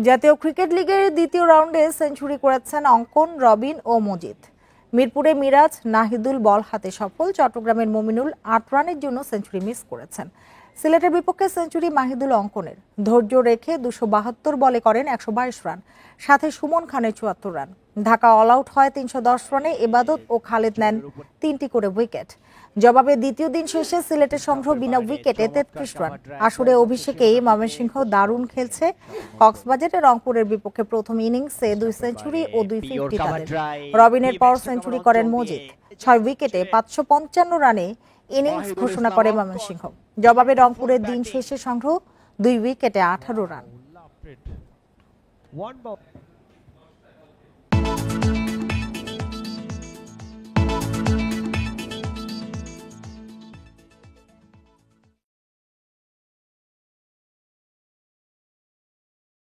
জাতীয় ক্রিকেট লিগের দ্বিতীয় রাউন্ডে সেঞ্চুরি করেছেন অঙ্কন, রবিন ও মজিদ। মিরপুরে মিরাজ, নাহিদুল বল হাতে সফল। চট্টগ্রামের মমিনুল ৮ রানের জন্য সেঞ্চুরি মিস করেছেন। সিলেটের বিপক্ষে সেঞ্চুরি মাহিদুল অঙ্কনের। ধৈর্য রেখে ২৭২ বলে করেন ১২২ রান, সাথে সুমন খানের ৭৪ রান। ঢাকা অল আউট হয় ৩১০ রানে। ইবাদত ও খালেদ নেন ৩টি করে উইকেট। জবাবে দ্বিতীয় দিন শেষে সিলেটের সংগ্রহ বিনা উইকেটে ৩৩ রান। আসরে অভিষেকেই ময়মনসিংহ দারুণ খেলছে। কক্সবাজারে রংপুরের বিপক্ষে প্রথম ইনিংসে ২ সেঞ্চুরি ও ২ ফিফটি তাদের। রবিনের পর সেঞ্চুরি করেন মজিদ। ৬ উইকেটে ৫৫৫ রানে ইনিংস ঘোষণা করে ময়মনসিংহ। জবাবে রংপুরের দিন শেষে সংগ্রহ ২ উইকেটে ১৮ রান।